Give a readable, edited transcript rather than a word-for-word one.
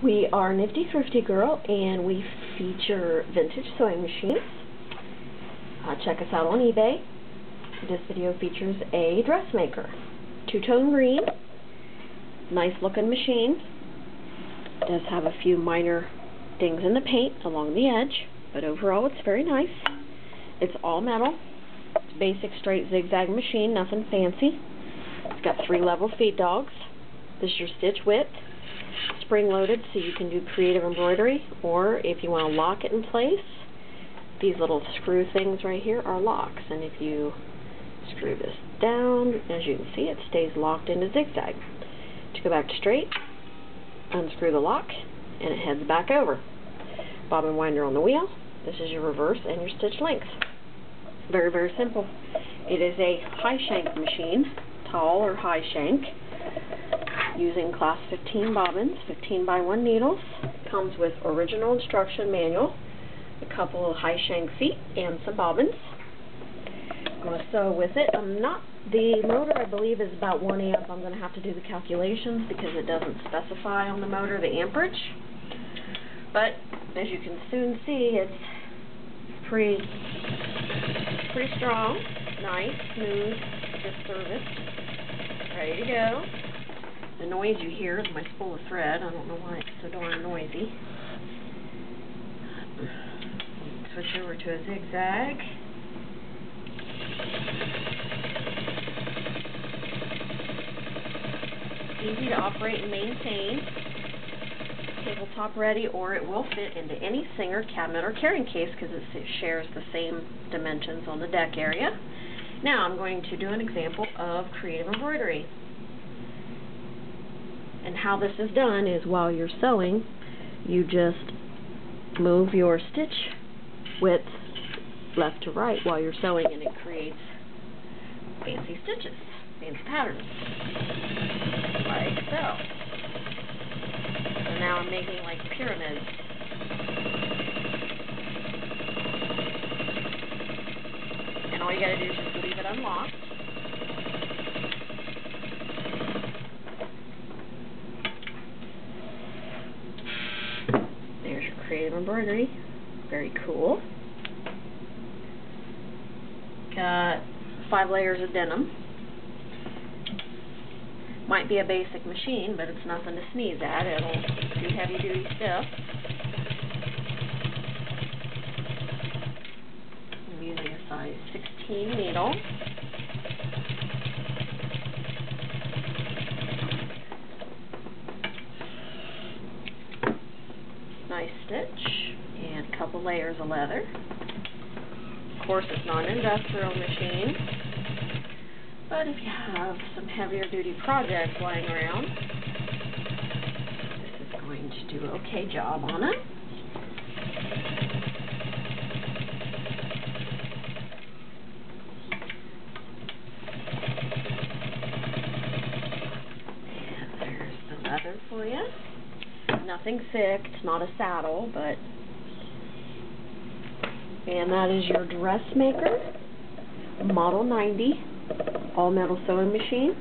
We are Nifty Thrifty Girl, and we feature vintage sewing machines. Check us out on eBay. This video features a Dressmaker. Two-tone green. Nice looking machine. Does have a few minor dings in the paint along the edge, but overall it's very nice. It's all metal. It's a basic straight zigzag machine, nothing fancy. It's got 3 level feed dogs. This is your stitch width. Spring-loaded, so you can do creative embroidery, or if you want to lock it in place, these little screw things right here are locks, and if you screw this down, as you can see, it stays locked into zigzag. To go back to straight, unscrew the lock, and it heads back over. Bobbin winder on the wheel. This is your reverse and your stitch length. Very, very simple. It is a high shank machine, tall or high shank, using class 15 bobbins, 15 by 1 needles. Comes with original instruction manual, a couple of high shank feet, and some bobbins. I'm going to sew with it. The motor, I believe, is about 1 amp. I'm going to have to do the calculations because it doesn't specify on the motor the amperage. But as you can soon see, it's pretty strong, nice, smooth, good service, ready to go. The noise you hear is my spool of thread. I don't know why it's so darn noisy. Switch over to a zigzag. Easy to operate and maintain. Tabletop ready, or it will fit into any Singer cabinet or carrying case because it shares the same dimensions on the deck area. Now I'm going to do an example of creative embroidery. And how this is done is while you're sewing, you just move your stitch width left to right while you're sewing, and it creates fancy stitches, fancy patterns, like so. So now I'm making like pyramids. And all you gotta do is just leave it unlocked. There's your creative embroidery. Very cool. Got 5 layers of denim. Might be a basic machine, but it's nothing to sneeze at. It'll do heavy duty stuff. I'm using a size 16 needle. Nice stitch and a couple layers of leather. Of course, it's not an industrial machine, but if you have some heavier duty projects lying around, this is going to do an okay job on it. And there's the leather for you. Nothing thick, it's not a saddle, but... And that is your Dressmaker Model 90 all metal sewing machine.